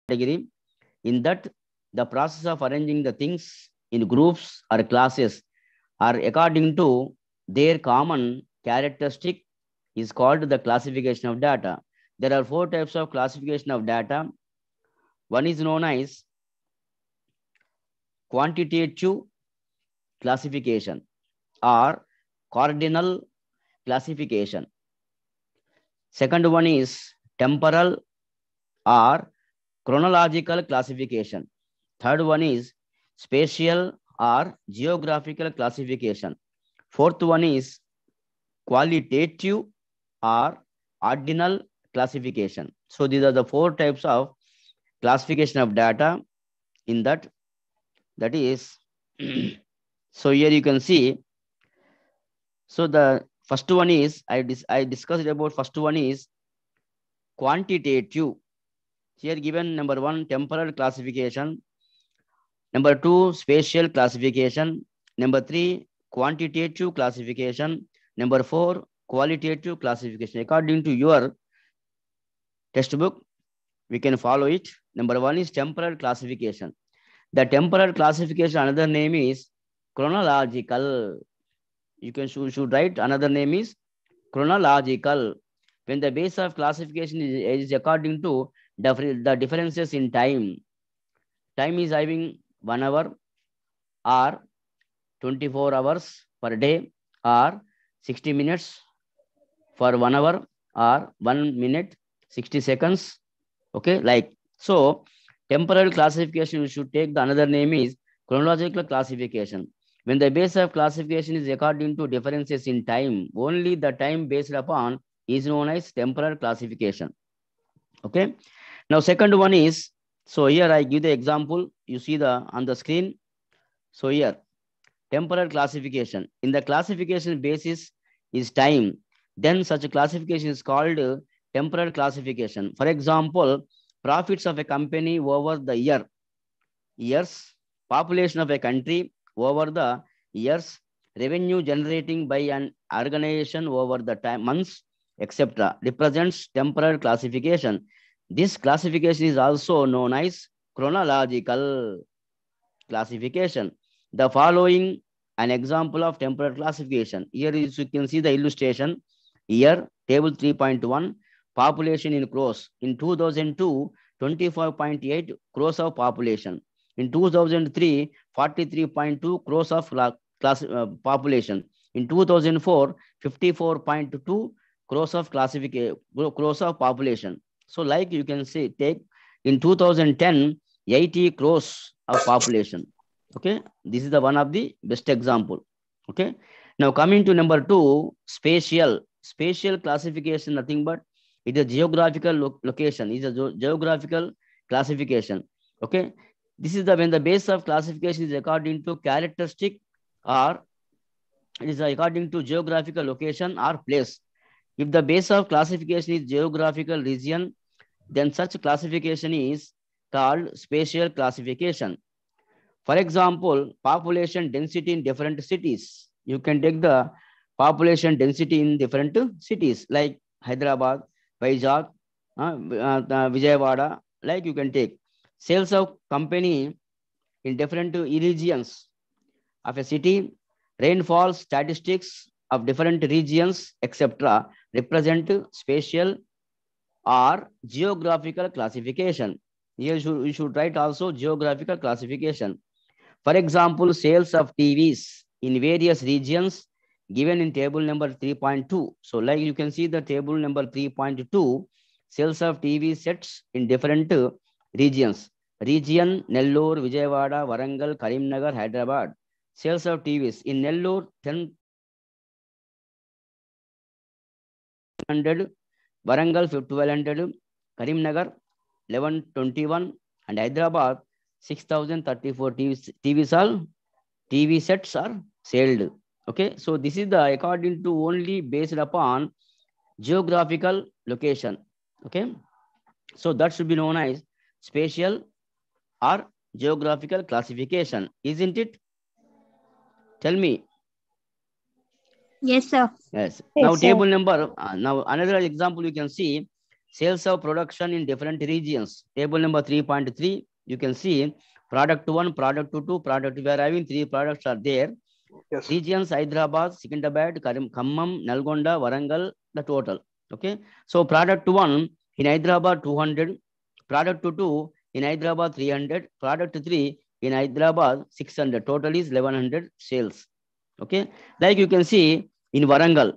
category. In that, the process of arranging the things in groups or classes are according to their common characteristic is called the classification of data. There are 4 types of classification of data. One is known as quantitative classification or cardinal classification. Second one is temporal or chronological classification. Third one is spatial or geographical classification. Fourth one is qualitative or ordinal classification. So these are the 4 types of classification of data. In that is, so here you can see, so the first one is, I discussed about first one is quantitative. Here given number 1, temporal classification. Number 2, spatial classification. Number 3, quantitative classification. Number 4, qualitative classification. According to your textbook, we can follow it. Number 1 is temporal classification. The temporal classification, another name is chronological. You can should write another name is chronological. When the base of classification is according to the differences in time. Time is having 1 hour or 24 hours per day or 60 minutes for 1 hour or 1 minute 60 seconds. Okay, like so. Temporal classification, we should take the another name is chronological classification. When the base of classification is according to differences in time, only the time based upon is known as temporal classification. Okay. Now, second one is, so here I give the example. You see on the screen. So here, temporal classification. In the classification basis is time. Then such a classification is called temporal classification. For example, profits of a company over the years, population of a country over the years, revenue generating by an organization over the time, months, etc. represents temporal classification. This classification is also known as chronological classification. The following an example of temporal classification. Here is, you can see the illustration. Here, table 3.1. Population in crores. In 2002, 25.8 crores of population. In 2003, 43.2 crores of population. In 2004, 54.2 crores of crores of population. So like you can say, take in 2010, 80 crores of population. Okay, this is the one of the best example. Okay, now coming to number 2, spatial classification, nothing but it is a geographical location. It is a geographical classification. Okay. This is when the base of classification is according to characteristic or it is according to geographical location or place. If the base of classification is geographical region, then such classification is called spatial classification. For example, population density in different cities. You can take the population density in different cities like Hyderabad, Vizag, Vijayawada, like you can take. Sales of company in different regions of a city, rainfall statistics of different regions, etc. represent spatial or geographical classification. Here you should write also geographical classification. For example, sales of TVs in various regions given in table number 3.2. So like you can see the table number 3.2, sales of TV sets in different regions. Region, Nellore, Vijayawada, Warangal, Karimnagar, Hyderabad. Sales of TVs in Nellore, 10,100, Warangal, 1,200, Karimnagar, 1,121, and Hyderabad, 6,034 TV sets are sold. Okay, so this is the according to only based upon geographical location. Okay, so that should be known as spatial or geographical classification, isn't it? Tell me. Yes, sir. Yes. Now table number. Now another example you can see. sales of production in different regions. Table number 3.3, you can see product 1, product 2, product, we are having 3 products are there. Yes. Regions, Hyderabad, Secunderabad, Khammam, Nalgonda, Warangal, the total. Okay. So product 1 in Hyderabad 200, product 2 in Hyderabad 300, product 3 in Hyderabad 600. Total is 1100 sales. Okay. Like you can see in Warangal.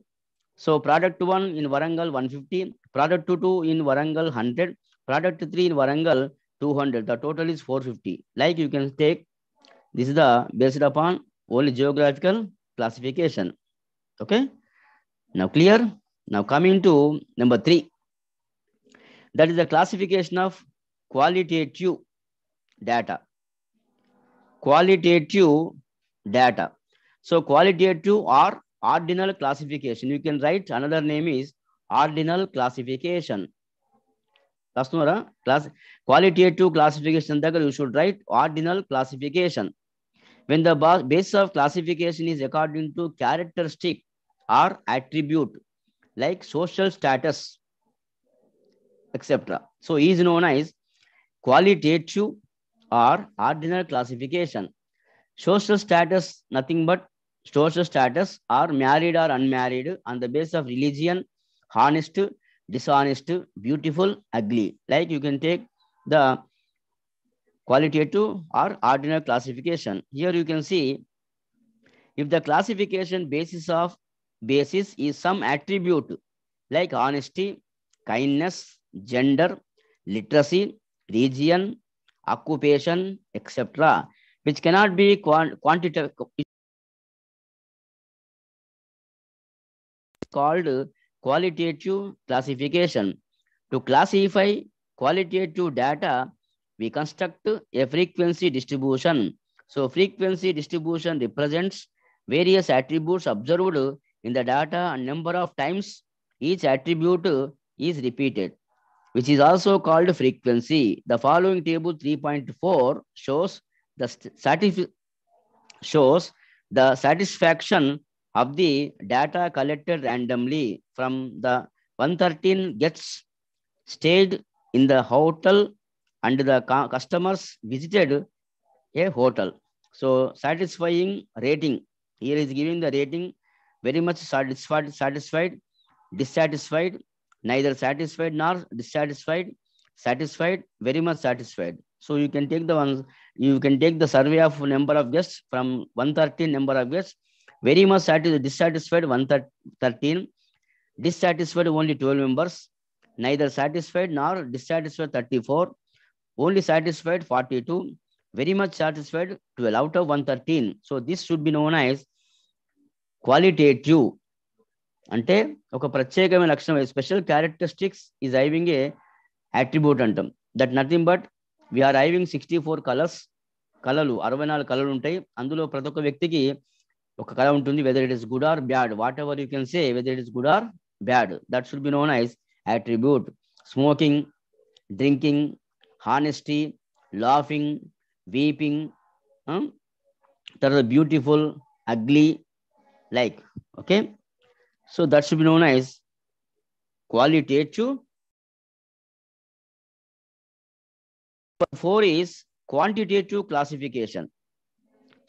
So product 1 in Warangal 150, product 2 in Warangal 100, product 3 in Warangal 200. The total is 450. Like you can take, this is the based upon only geographical classification. Okay. Now clear? Now coming to number 3. That is the classification of qualitative data. Qualitative data. So qualitative or ordinal classification. You can write another name is ordinal classification. Class qualitative classification, you should write ordinal classification. When the basis of classification is according to characteristic or attribute like social status, etc. So is known as qualitative or ordinal classification. Social status, nothing but social status are married or unmarried on the basis of religion, honest, dishonest, beautiful, ugly. Like you can take the qualitative or ordinal classification. Here you can see if the classification basis is some attribute like honesty, kindness, gender, literacy, region, occupation, etc., which cannot be quantitative, called qualitative classification. To classify qualitative data, we construct a frequency distribution. So frequency distribution represents various attributes observed in the data and number of times each attribute is repeated, which is also called frequency. The following table 3.4 shows the satisfaction of the data collected randomly from the 113 gets stayed in the hotel and the customers visited a hotel. So satisfying rating. Here is giving the rating very much satisfied, dissatisfied, neither satisfied nor dissatisfied, satisfied, very much satisfied. So you can take the survey of number of guests from 113 number of guests, very much dissatisfied 113, dissatisfied only 12 members, neither satisfied nor dissatisfied 34, only satisfied 42, very much satisfied 12 out of 113. So this should be known as qualitative. అంటే ఒక ప్రత్యేకమైన లక్షణం, special characteristics is having a attribute అంటాం. That nothing but we are having 64 colours. కళలు 64 కళలు ఉంటాయి. అందులో ప్రతి ఒక్క వ్యక్తికి ఒక కళ ఉంటుంది. Whether it is good or bad, whatever you can say, whether it is good or bad, that should be known as attribute. Smoking, drinking, honesty, laughing, weeping, తర్వాత beautiful, ugly, like. Okay, so that should be known as qualitative. Number 4 is quantitative classification.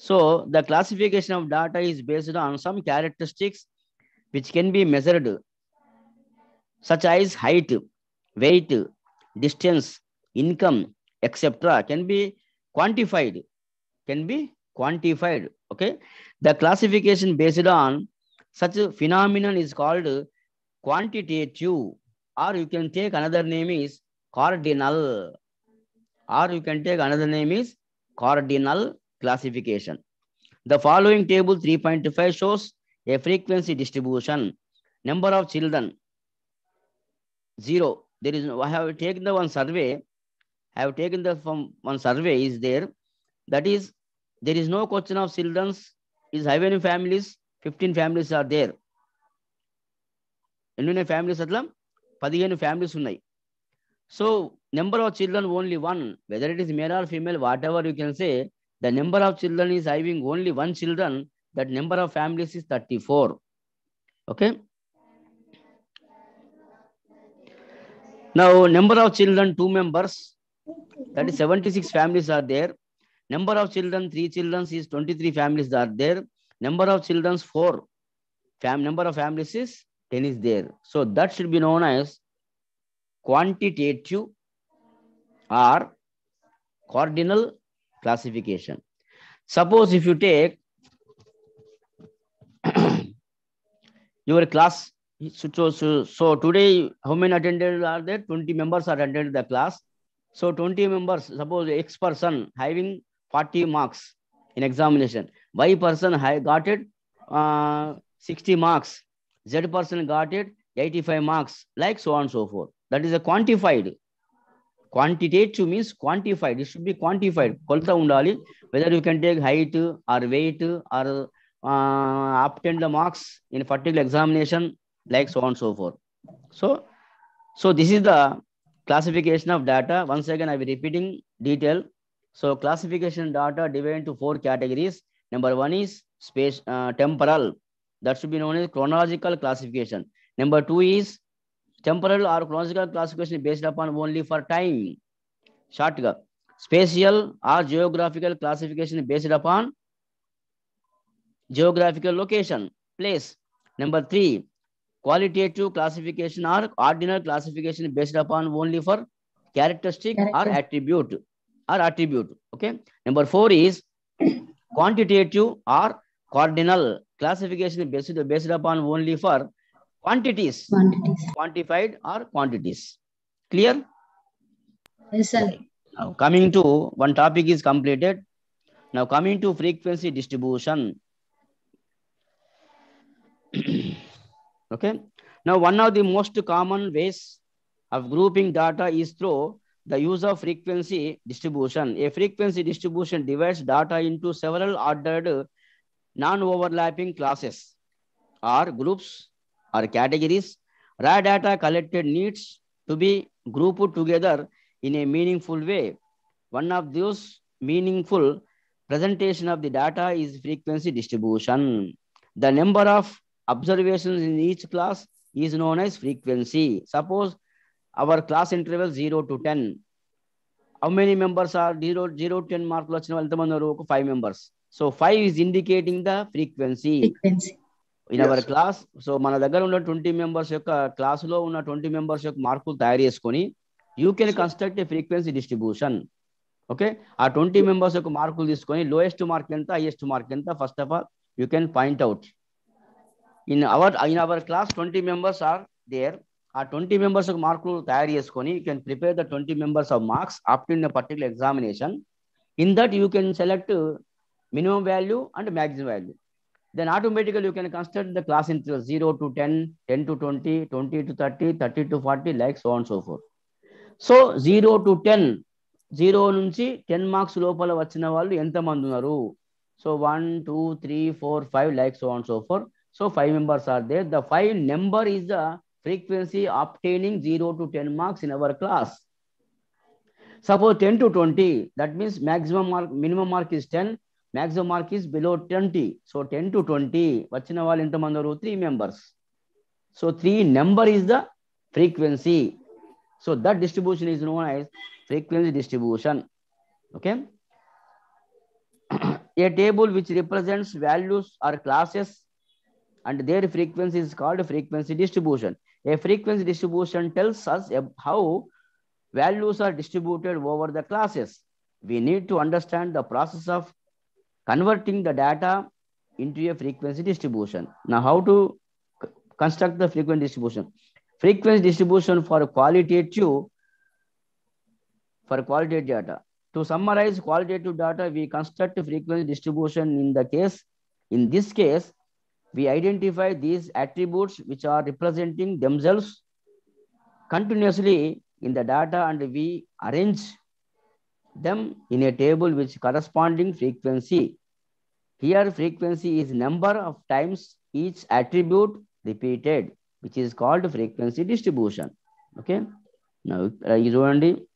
So the classification of data is based on some characteristics which can be measured, such as height, weight, distance, income, etc. can be quantified. Okay, the classification based on such a phenomenon is called quantitative, or you can take another name is cardinal, classification. The following table 3.5 shows a frequency distribution. Number of children 0. There is no, I have taken the one survey. From one survey is there. That is, there is no question of children. Is how many families? 15 families are there. ఎన్ని families అట్లా 15 families ఉన్నాయి. So number of children only 1, whether it is male or female, what ever you can say, the number of children is having only 1 children, that number of families is 34. Okay, Now, number of children, 2 members, that is 76 families are there. Number of children, 3 children is 23 families are there. Number of children, 4. Number of families is 10 is there. So that should be known as quantitative or cardinal classification. Suppose if you take your class, so today how many attended are there? 20 members are attended the class. So 20 members, suppose X person having 40 marks in examination. Y person got it 60 marks. Z person got it 85 marks, like so on and so forth. That is a quantified. Quantitative means quantified. It should be quantified. Kolta undali, whether you can take height or weight or obtain the marks in a particular examination, like so on and so forth. So this is the classification of data. Once again, I will be repeating detail. So classification data divided into 4 categories. Number 1 is space temporal. That should be known as chronological classification. Number 2 is temporal or chronological classification based upon only for time. Shortga. Spatial or geographical classification based upon geographical location, place. Number 3, qualitative classification or ordinal classification based upon only for characteristic or attribute. Okay. Number 4 is quantitative or cardinal classification based upon only for quantities. Quantified or quantities. Clear? Yes, sir. Now coming to one topic is completed. Now coming to frequency distribution. Okay. Now one of the most common ways of grouping data is through the use of frequency distribution. A frequency distribution divides data into several ordered non-overlapping classes or groups or categories. Raw data collected needs to be grouped together in a meaningful way. One of those meaningful presentation of the data is frequency distribution. The number of observations in each class is known as frequency. Suppose our class interval 0 to 10. How many members are 0 to 10 mark? 5 members. So 5 is indicating the frequency. In our class. So మన దగ్గర ఉన్న 20 members యొక్క class లో ఉన్న 20 members యొక్క మార్కులు తయారు చేసుకొని you can construct a frequency distribution. Okay, ఆ 20 మెంబర్స్ యొక్క మార్కులు తీసుకొని లోయెస్ట్ మార్క్ ఎంత, హైయెస్ట్ మార్క్ ఎంత, first of all you can point out. In our class 20 members are there. ఆ 20 మెంబర్స్ యొక్క మార్కులు తయారు చేసుకొని you can prepare the 20 members of marks after in particular examination. In that you can select minimum value and maximum value. Then automatically you can construct the class interval 0 to 10, 10 to 20, 20 to 30, 30 to 40, like so on and so forth. So 0 to 10, 0 నుంచి 10 marks లోపల వచ్చిన వాళ్ళు ఎంతమంది ఉన్నారు? So 1, 2, 3, 4, 5, like so on and so forth. So 5 members are there. The 5 number is the frequency obtaining 0 to 10 marks in our class. Suppose 10 to 20, that means maximum mark, minimum mark is 10. Maximum mark is below 20. So 10 to 20, vachina vallu enta mandaru? 3 members. So 3 number is the frequency. So that distribution is known as frequency distribution. Okay. A table which represents values or classes and their frequency is called frequency distribution. A frequency distribution tells us how values are distributed over the classes. We need to understand the process of converting the data into a frequency distribution. Now, how to construct the frequency distribution? Frequency distribution for qualitative data. To summarize qualitative data, we construct frequency distribution in this case, we identify these attributes which are representing themselves continuously in the data and we arrange them in a table with corresponding frequency. Here frequency is number of times each attribute repeated, which is called frequency distribution. Okay. Now is only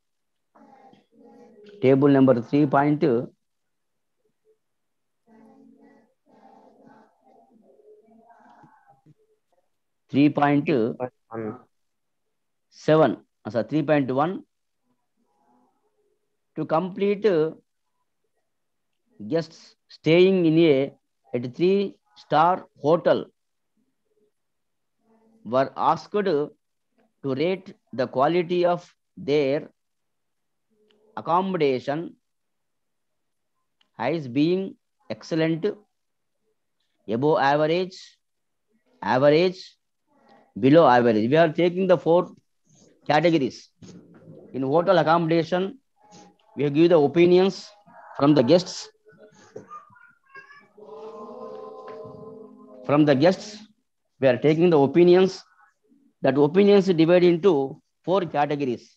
table number 3.7. So 3.1, to complete guests staying in at 3-star hotel were asked to rate the quality of their accommodation as being excellent, above average, average, below average. We are taking the 4 categories. In hotel accommodation, we give the opinions from the guests. From the guests, we are taking the opinions. That opinions divided into 4 categories.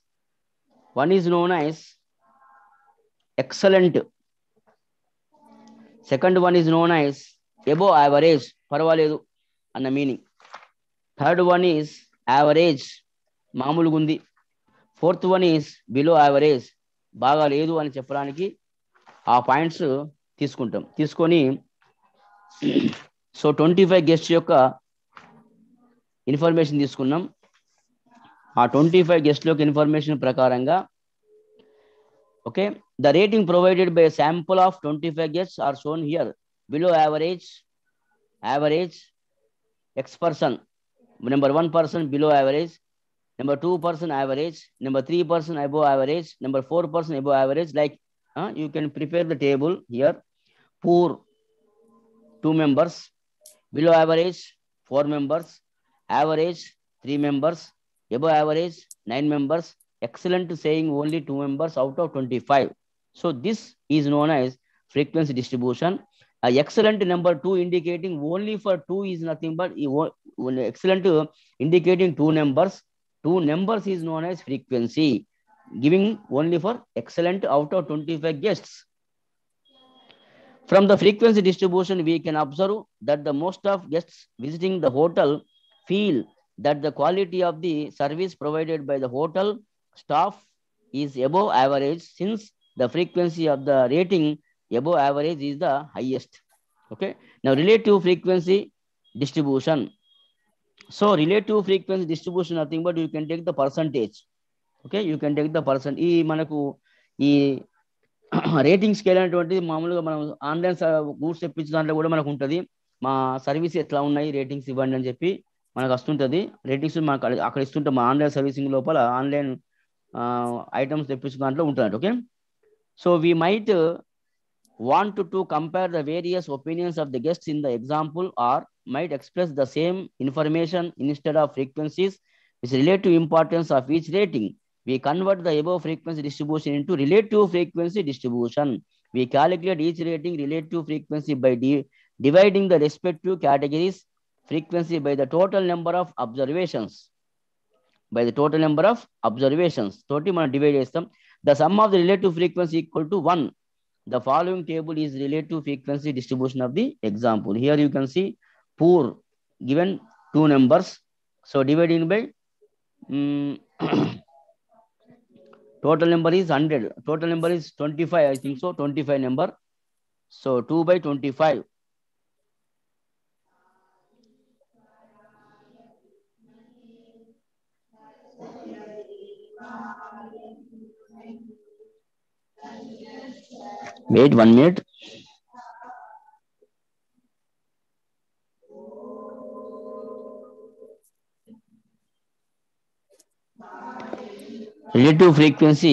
One is known as excellent. Second one is known as above average, parvaledu anna meaning. Third one is average, mamulugundi. Fourth one is below average, baga ledu ani చెప్పడానికి ఆ points తీసుకుంటాం. తీసుకొని so 25 guest యొక్క information తీసుకున్నాం. ఆ 25 guest యొక్క information ప్రకారంగా okay, the rating provided by a sample of 25 guests are shown here. Below average, average, X person, number 1 person below average, number 2 person average, number 3 person above average, number 4 person above average. Like you can prepare the table here. Poor 2 members, below average 4 members, average 3 members, above average 9 members, excellent saying only 2 members out of 25. So this is known as frequency distribution. Excellent number 2 indicating only for 2 is nothing but excellent indicating 2 numbers. 2 numbers is known as frequency, giving only for excellent out of 25 guests. From the frequency distribution, we can observe that the most of guests visiting the hotel feel that the quality of the service provided by the hotel staff is above average, since the frequency of the rating above average is the highest. Okay. Now relative frequency distribution. So relative frequency distribution nothing but you can take the percentage. Okay, you can take the percent. ఈ మనకు ఈ rating scale అనేటువంటిది మామూలుగా మనం online goods తెప్పించే దాంట్లో కూడా మనకు ఉంటుంది. మా సర్వీస్ ఎట్లా ఉన్నాయి రేటింగ్స్ ఇవ్వండి అని చెప్పి మనకు వస్తుంటుంది. రేటింగ్స్ మనకు అక్కడ ఇస్తుంటాం. మా ఆన్లైన్ సర్వీసింగ్ లోపల ఆన్లైన్ ఐటమ్స్ తెప్పించే దాంట్లో ఉంటుంది. Okay, so we might want to compare the various opinions of the guests in the example, or might express the same information instead of frequencies with relative importance of each rating. We convert the above frequency distribution into relative frequency distribution. We calculate each rating relative frequency by dividing the respective categories frequency by the total number of observations. By the total number of observations. Toti man divide chestam. The sum of the relative frequency equal to 1. The following table is relative frequency distribution of the example. Here you can see poor given 2 numbers. So dividing by total number is 100. Total number is 25. I think so. 25 number. So 2 by 25. Wait 1 minute. Relative frequency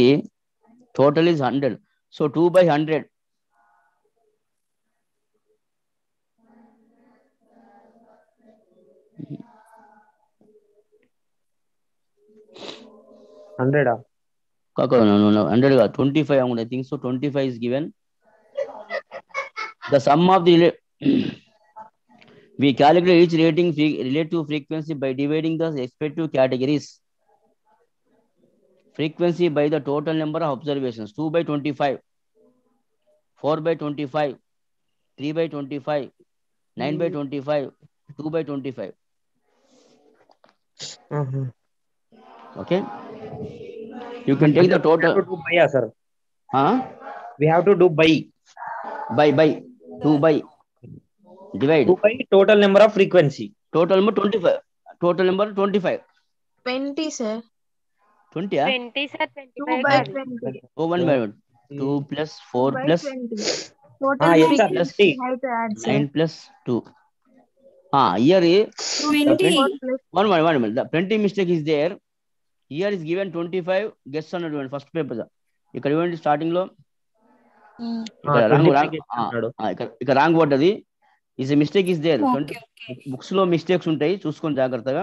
total is 100. So 2 by 100. No, 100. 25. I think so. 25 is given. The sum of the we calculate each rating relative frequency by dividing the respective categories frequency by the total number of observations. 2 by 25, 4 by 25, 3 by 25, 9 by 25, 2 by 25. Okay. You can take the total. We have to do by, sir. We have to do by. By 2 by divide. 2 by total number of frequency. Total number 25. Total number 25. 20, sir. 20 20 sir, 2 25 by కాదు. 20. Oh, 1 by 1. 2 plus 4 by plus 20. Total yes, sir. 6 plus we have to add, sir. 9 plus 2. Here is 24 plus one minute. The printing mistake is there. Here is given 25. Guess on 20. First paper. ఇక్కడ ఇవ్వండి starting లో ఇక్కడ wrong word అది is mistake is there. Books లో mistakes ఉంటాయి, చూసుకొని జాగ్రత్తగా.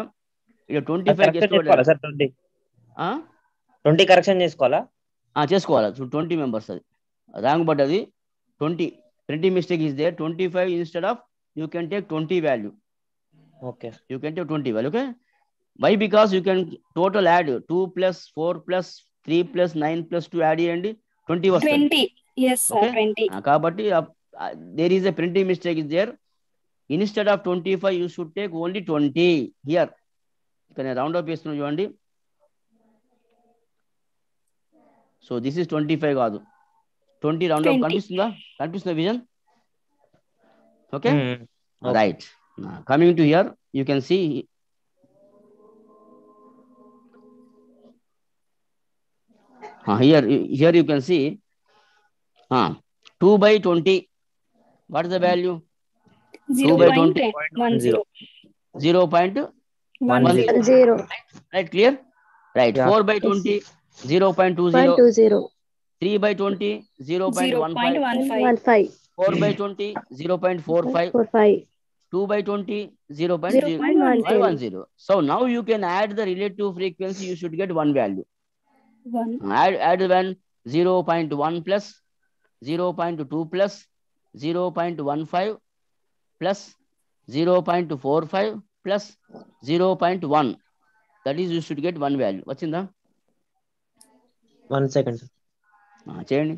ఇక 25 గెస్ట్ వర్డ్ సార్ 20 కరెక్షన్ చేసుకోవాలా? చేసుకోవాలి. 20 మెంబర్స్ అది రాంగ్ వర్డ్ అది 20. Printing mistake is there. 25 instead of you can take 20 value. Okay, you can take 20 value. Okay, why? Because you can total add 2 plus 4 plus 3 plus 9 plus 2 add చేయండి 20 వస్తుంది. 20. Yes sir, Okay? 20. కాబట్టి there is a printing mistake is there. Instead of 25 you should take only 20 here. ఇక్కడ నేను round up చేస్తున్నాను చూడండి. So this is 25 కాదు 20 round up. కనిపిస్తుందా vision? Okay, right. Coming to here you can see here you can see 2 by 20. What is the value? 2 by 20. 0.10. Right, clear? Right. Yeah. 4 by 20. 0.20. 3 by 20. 0.15. 4 by 20. 0.45. 2 by 20. 0.010. So now you can add the relative frequency. You should get one value. Add one 0.1 plus 0.2 plus 0.15 plus 0.45 plus 0.1. That is, you should get one value. What's in the 1 second. చేయండి.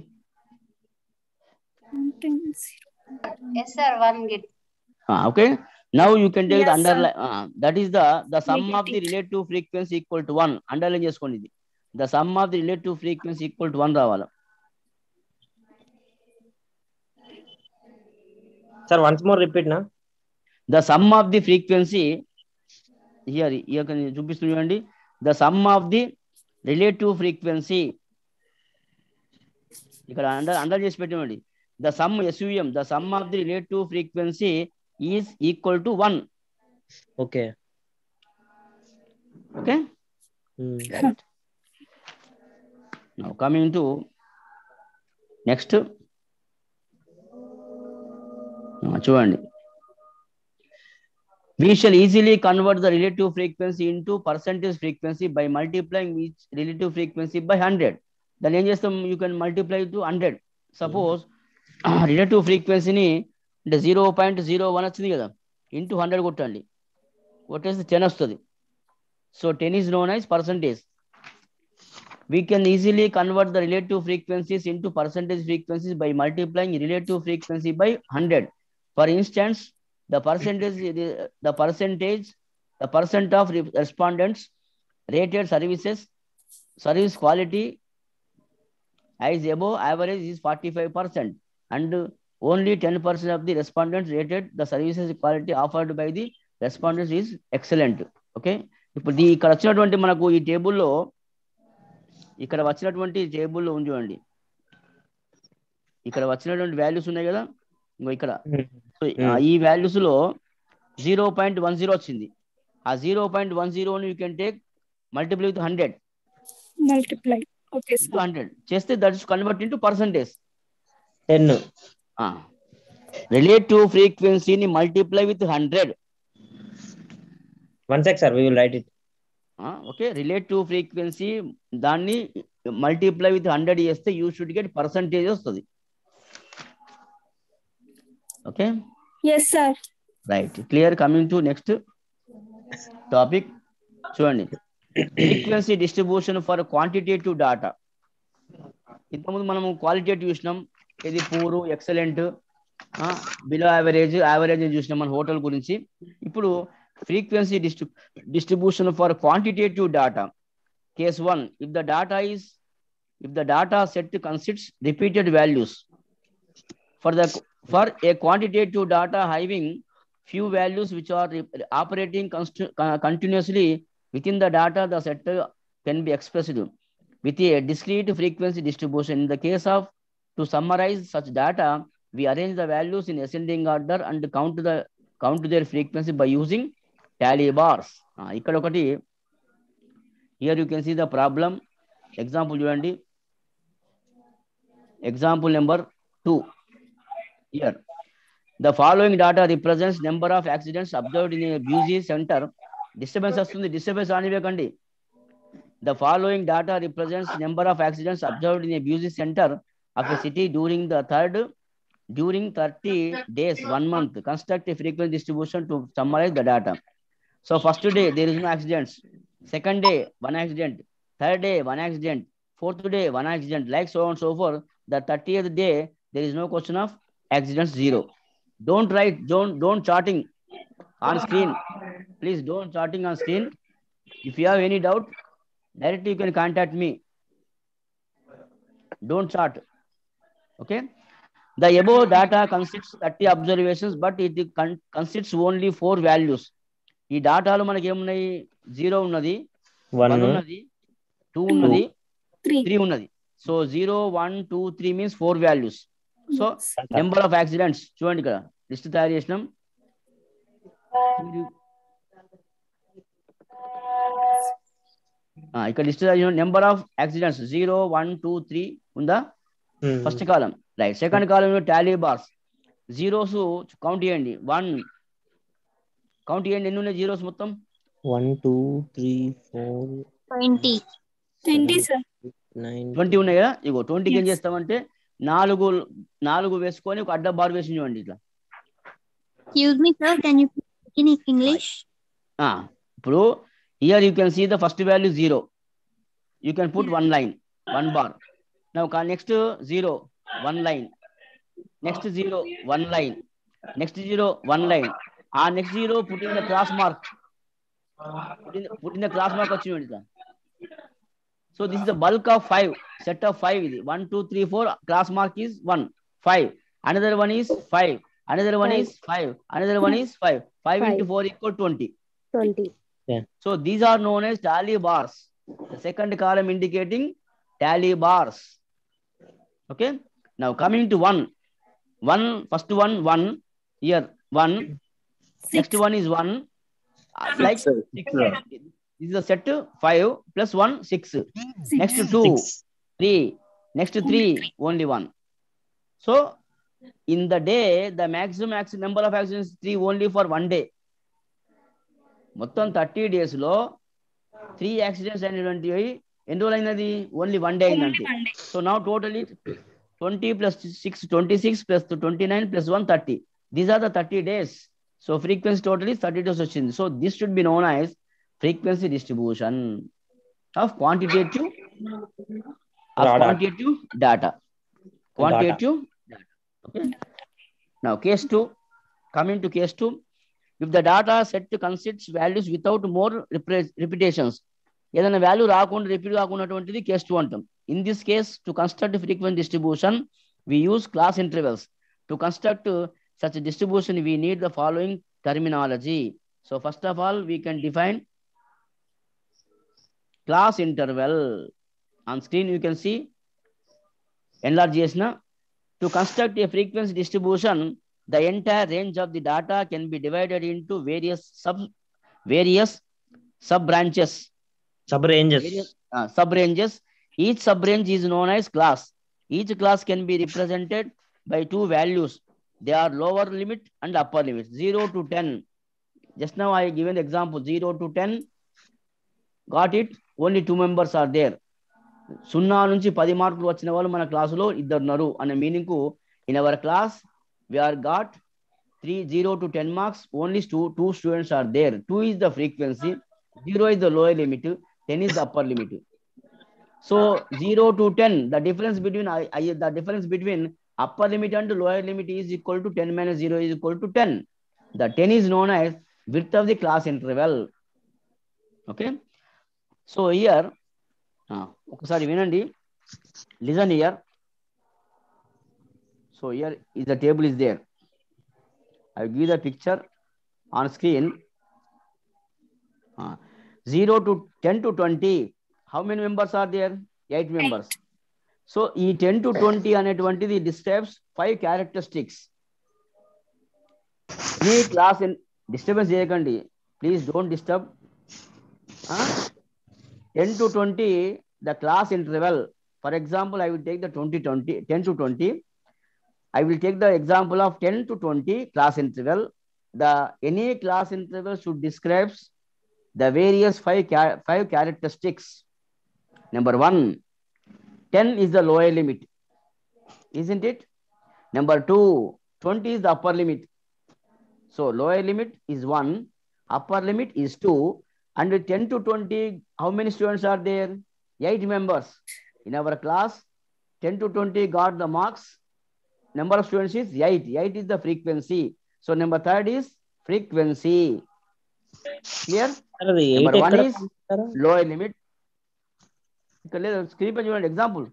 Yes sir, 1 get. Okay, now you can take Yes, the underline. That is the sum of the relative frequency equal to 1. Underline చేసుకోండి. ఇది the sum of the relative frequency equal to 1 రావాలా? Sir, once more repeat na. The sum of the frequency here చూపిస్తుంది చూడండి. The sum of the relative frequency ఇక్కడ under చేసి పెట్టండి. The sum SUM, the sum of the relative frequency is equal to 1. Okay. Okay. Right. Now coming to next. చూడండి. We shall easily convert the relative frequency into percentage frequency by multiplying each relative frequency by 100. Then ఏం చేస్తాం? You can multiply to 100. Suppose relative frequency ని అంటే 0.01 వచ్చింది కదా, into 100 కొట్టండి, కొట్టేస్తే 10 వస్తుంది. So 10 is known as percentage. We can easily convert the relative frequencies into percentage frequencies by multiplying relative frequency by 100. For instance, the percent of respondents rated service quality as above average is 45%, and only 10% of the respondents rated the services quality offered by the respondents is excellent. Okay, ఇప్పుడు ఇక్కడ వచ్చినటువంటి మనకు ఈ టేబుల్లో ఉంది చూడండి. ఇక్కడ వచ్చినటువంటి వాల్యూస్ ఉన్నాయి కదా, ఇక్కడ. సో ఈ వాల్యూస్ లో 0.10 వచ్చింది. ఆ 0.10 you can take multiply with 100. Multiply. Okay, sir. 100 చేస్తే that is convert into percentage. 10. Relative ఫ్రీక్వెన్సీని multiply with 100. 1 sec, sir. We will write it. Okay, relative frequency దాన్ని మల్టిప్లై విత్ 100 చేస్తే యూ షుడ్ గెట్ పర్సంటేజ్ వస్తుంది. Okay. Yes sir. Right, clear. Coming to next topic. చూడండి, frequency distribution for quantitative data. ఇంతకుముందు మనము qualitative చూసినాం, ఇది poor, excellent, below average, average చూసినాం మన హోటల్ గురించి. ఇప్పుడు frequency distribution for quantitative data. Case 1, if the data set consists repeated values. For a quantitative data having few values which are operating continuously within the data, the set can be expressed with a discrete frequency distribution. In the case of, to summarize such data, we arrange the values in ascending order and count their frequency by using tally bars. Ikkada okati, here you can see the problem. Example chudandi. Example number 2. Here, the following data represents number of accidents observed in a busy center. Disturbance vastundi, disturbance anivekandi. The following data represents number of accidents observed in a busy center of a city during 30 days, 1 month. Construct a frequency distribution to summarize the data. So first day, there is no accidents. Second day, 1 accident. Third day, 1 accident. Fourth day, 1 accident. Like so on and so forth. The 30th day, there is no question of accidents, 0. Don't write, don't charting on screen. Please don't charting on screen. If you have any doubt, directly you can contact me. Don't chart. Okay. The above data consists 30 observations, but it consists only 4 values. ఈ డాటాలో మనకి ఏమున్నాయి? 0 ఉన్నది, 1 ఉన్నది, 2 ఉన్నది, 3 ఉన్నది. So 0, 1, 2, 3 means 4 values. So number of accidents చూడండి, ఇక్కడ list తయారు చేసినాం. ఇక్కడ లిస్ట్ తయారు చేసిన నెంబర్ ఆఫ్ యాక్సిడెంట్స్ 0, 1, 2, 3 ఉందా? ఫస్ట్ కాలం. Right. Second column Tally bars. Zeros count చేయండి. 1 కౌంట్ చేయండి, ఎన్ని ఉన్నాయి జీరోస్ మొత్తం? 1, 2, 3, 4, 20. 20, sir. 20 ఉన్నాయి కదా. ఇగో 20కి ఏం చేస్తామంటే 4 వేసుకొని ఒక అడ్డ బార్ వేసి చూడండి ఇట్లా. Excuse me, sir. Can you speak in English? ఇప్పుడు here you can see the first value 0. You can put 1 line, 1 bar. Now next 0, 1 line. Next 0, 1 line. Next 0, 1 line. Next 0 put in the cross mark. Put in the cross mark వచ్చింది ఇట్లా. So this is the bulk of 5, set of 5 ఇది. 1, 2, 3, 4, cross mark is 1, 5. Another one is 5. Another one is 5. Another one is 5. 5 into 4 equal 20. 20. Yeah. So these are known as tally bars. The second column indicating tally bars. Okay. Now coming to 1. First one, 1. Here, 1. 6. Next one is 1. Like 6. This is a set 5 plus 1, 6. Next 2, 3. Next 3, only 1. So in the day, the maximum number of accidents is 3 only for 1 day. మొత్తం 30 days లో 3 accidents అయినటువంటి ఎన్ని రోజులు అయినది? Only 1 day అయిందంటే. So now totally 20 plus 6, 26 plus 29 plus 1, 30. These are the 30 days. So frequency totally 30 days వచ్చింది. So this should be known as frequency distribution of quantitative data. Quantitative data. Okay. Now case 2. Coming to case 2. If the data set consists values without more repetitions, ఏదైనా value రాకుండా repeat కాకున్నటువంటిది case 2 అంటాం. In this case, to construct frequency distribution, we use class intervals. To construct such a distribution, we need the following terminology. So first of all, we can define class interval. On screen you can see enlarge చేసిన. To construct a frequency distribution, the entire range of the data can be divided into various sub-branches. Sub-ranges. Each sub-range is known as class. Each class can be represented by 2 values. They are lower limit and upper limit. 0 to 10. Just now I given the example 0 to 10. Got it? Only 2 members are there. 0 నుంచి 10 మార్కులు వచ్చిన వాళ్ళు మన క్లాసులో ఇద్దరున్నారు అనే meaning కు in our class we are got 0 to 10 marks. Only 2 students are there. 2 is the frequency, 0 is the lower limit, 10 is the upper limit. So 0 to 10, the difference between upper limit and lower limit is equal to 10 minus 0 is equal to 10. The 10 is known as width of the class interval. Okay. So here, ఒకసారి వినండి. Listen here. So here is the table is there. I will give the picture on screen. 0 to 10 to 20. how many members are there? 8 members. So ఈ 10 to 20 అనేటువంటిది describes 5 characteristics. Any class in disturbance చేయకండి, please don't disturb. 10 to 20 the class interval. For example, I will take the 10 to 20. I will take the example of 10 to 20 class interval. Any class interval should describe the various 5 characteristics. Number 1, 10 is the lower limit, isn't it? Number 2, 20 is the upper limit. So lower limit is 1, upper limit is 2, and 10 to 20, how many students are there? 8 members. In our class, 10 to 20 got the marks. Number of students is 8. 8 is the frequency. So number 3 is frequency. Clear? Number 1 is lower limit. Screen page example.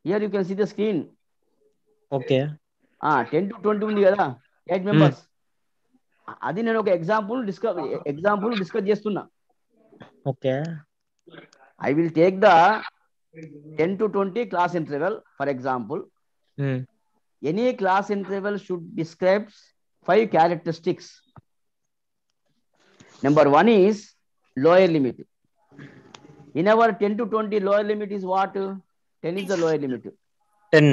Here you can see the screen. Okay. 10 to 20 ఉంది కదా, 8 members. అది నేను ఒక example discuss చేస్తున్నా. Okay. I will take the 10 to 20 class interval, for example. Any class interval should describe 5 characteristics. Number 1 is lower limit. In our 10 to 20, lower limit is what? 10 is the lower limit. 10.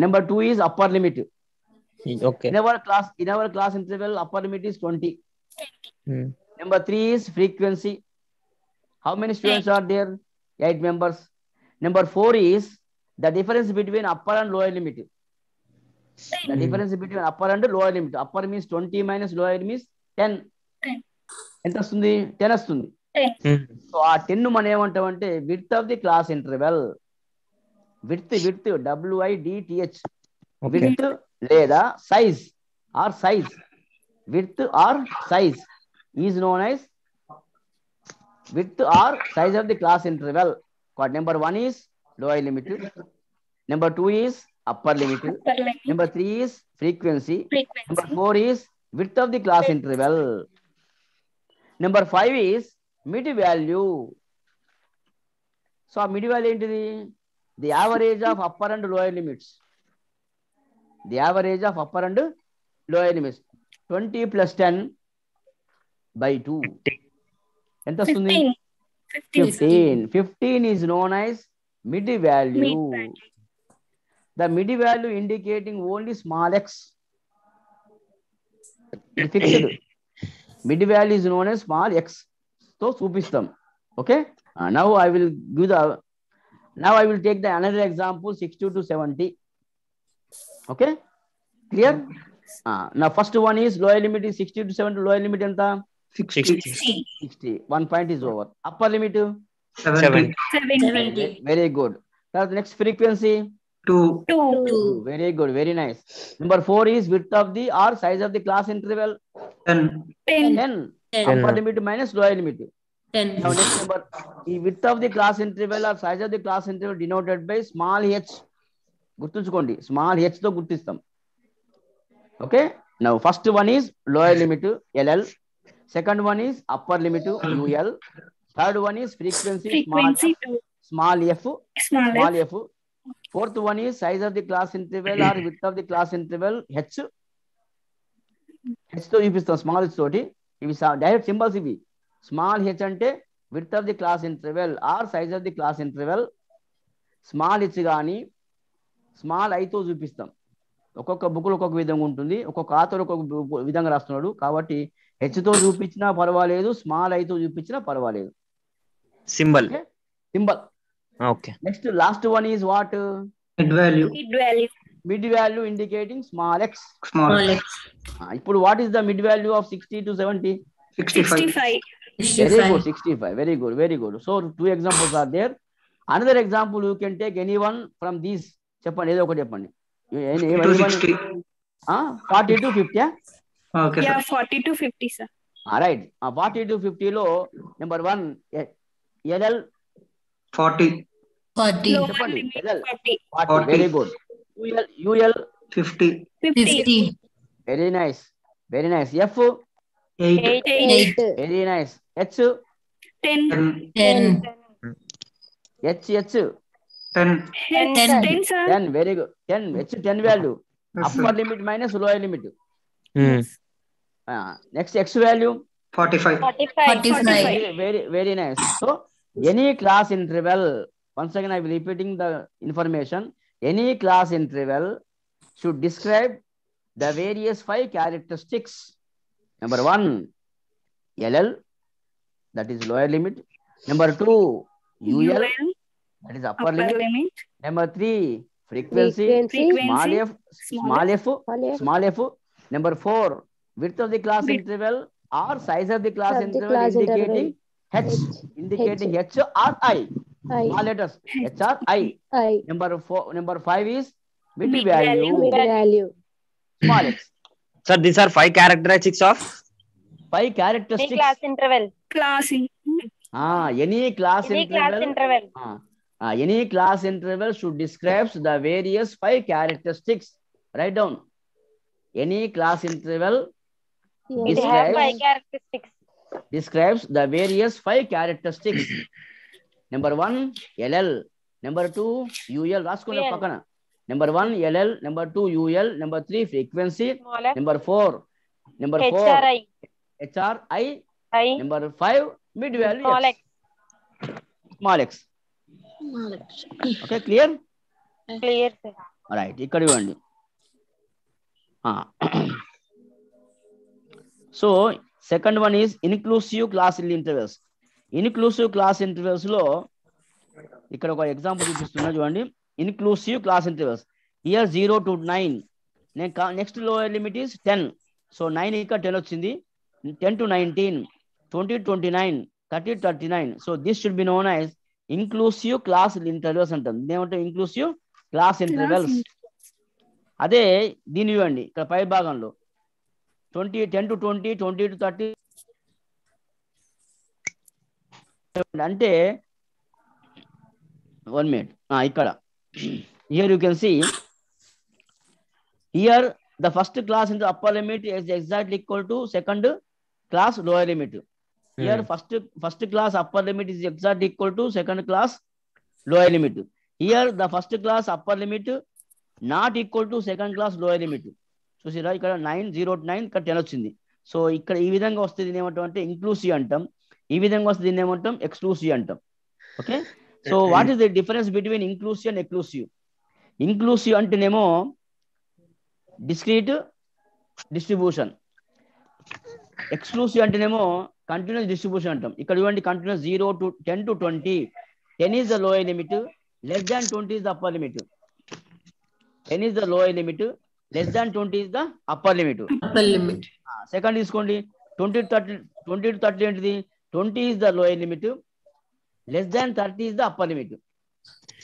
Number 2 is upper limit. Okay. In our class interval, upper limit is 20. Number 3 is frequency. How many students are there? 8 members. Number 4 is the difference between upper and lower limit. The difference between upper and lower limit. Upper means 20 minus lower means 10. ఎంత వస్తుంది? 10 వస్తుంది. So ఆ 10 మనం ఏమంటామంటే width of the class interval. Width WIDTH. Width లేదా size or size. Width or size is known as width or size of the class interval. Number 1 is lower limit. Number 2 is upper limit. Number 3 is frequency. Number 4 is width of the class interval. Number 5 is mid value. So mid value ఏంటిది? The average of upper and lower limits. The average of upper and lower limits. 20 plus 10 by 2. ఎంత వస్తుంది? 15. 15 is known as mid value. The mid value indicating only small x. Fixed. Mid value is known as small x. So చూపిస్తాం. Okay. Now I will take the another example 60 to 70. Okay. Clear? Now first one is lower limit is 60 to 70. Lower limit ఎంత? 60. 1 point is over. Upper limit 70. Very good. Now the next frequency 2. Very good. Very nice. Number 4 is width of the or size of the class interval 10. Upper limit minus lower limit 10. Now next number, the width of the class interval or size of the class interval denoted by small h. గుర్తుంచుకోండి, small h తో గుర్తిస్తాం. Okay. Now first one is lower limit LL. Second one is upper limit UL. Third one is frequency small f. Fourth one is size of the class interval or width of the class interval H. H తో చూపిస్తాం, small h తోటి. ఇవి direct symbols ఇవి. Small h అంటే width of the class interval or size of the class interval. Small h కానీ small i తో చూపిస్తాం. ఒక్కొక్క బుక్లో ఒక్కొక్క విధంగా ఉంటుంది, ఒక్కొక్క ఆథర్ ఒక్కొక్క విధంగా రాస్తున్నాడు. కాబట్టి h తో చూపించినా పర్వాలేదు, స్మాల్ i తో చూపించినా పర్వాలేదు. Symbol. Okay. Next, last one is what? Mid value. Mid value indicating small x. ఇప్పుడు what is the mid value of 60 to 70? 65. Very good. 65. Very good. So 2 examples are there. Another example you can take anyone from these. చెప్పండి, ఏదో ఒకటి చెప్పండి. 40 to 50. Okay. Yeah, 40 to 50, sir. Right. 40 to 50 లో number 1 LL 40. చెప్పండి. LL 40. Very good. UL 50. Very nice. F 8. very nice. H 10. 10. 10. H 10. 10, sir. 10, very good. 10, H 10 value. Yes, Upper sir. limit minus lower limit. Yes. Next X value. 45. 45. Very nice. So any class interval, once again I am repeating the information. Any class interval should describe the various 5 characteristics. Number 1, LL, that is lower limit. Number 2, UL, that is upper limit. Number 3, frequency. Small f, small f. Number 4, width of the class interval or size of the class interval indicating H, indicating H or I. Small letters H or I. Number 5 is mid value. Small x. Sir, these are 5 characteristics of 5 characteristics. Class interval. Any class interval. Any class interval should describe the various 5 characteristics. Write down. Any class interval describes the various 5 characteristics. Number 1, LL. Number 2, UL. Raskona pakana. Number 1, LL. Number 2, UL. Number 3, frequency. Number 4, HRI. Number 5, mid value. Small x. Okay, clear? Clear, sir. All right. Ikkada ivandi. So second one is inclusive class intervals. Inclusive class intervals lo ikkada oka example chupistunna chudandi. Inclusive class intervals. Here 0 to 9. Next lower limit is 10. So 9 ikkada 10 ochindi. 10 to 19, 20 to 29, 30 to 39. So this should be known as inclusive class intervals antam. Demantam inclusive class intervals. అదే దీని ఇవ్వండి ఇక్కడ పై భాగంలో 10 to 20, 20 to 30 అంటే 1 minute. ఇక్కడ here you can see here the first class in the upper limit is exactly equal to second class lower limit. Here first class upper limit is exactly equal to second class lower limit. Here the first class upper limit not equal to second class lower limit. చూసిరా ఇక్కడ 9, 0 to 9 ఇక్కడ 10 వచ్చింది. So ఇక్కడ ఈ విధంగా వస్తే దీన్ని ఏమంటాం అంటే ఇంక్లూసివ్ అంటాం. ఈ విధంగా వస్తే దీన్ని ఏమంటాం ఎక్స్క్లూసివ్ అంటాం. Okay, so what is the difference between inclusive and exclusive? Inclusive అంటేనేమో డిస్క్రీట్ డిస్ట్రిబ్యూషన్, ఎక్స్క్లూసివ్ అంటేనేమో కంటిన్యూస్ డిస్ట్రిబ్యూషన్ అంటాం. ఇక్కడ ఇవ్వండి continuous 0 to 10 to 20, 10 is the lower limit, less than 20 is the upper limit. 10 is the lower limit, less than 20 is the upper limit. Second తీసుకోండి 20 to 30 ఏంటిది? 20 is the lower limit, less than 30 is the upper limit.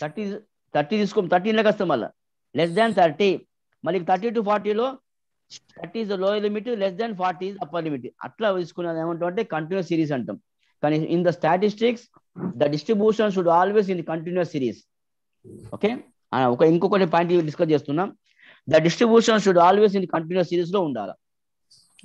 30 తీసుకోండి, 13 లాగా వస్తాం మళ్ళీ less than 30. మళ్ళీ 30 to 40లో 30 is the lower limit, less than 40 is upper limit. అట్లా తీసుకున్నది ఏమంటాం అంటే కంటిన్యూస్ సిరీస్ అంటాం. కానీ in the statistics the distribution should always in continuous series. Okay, ఇంకొకటి పాయింట్ డిస్కస్ చేస్తున్నాం. The distribution should always in continuous series లో ఉండాలి.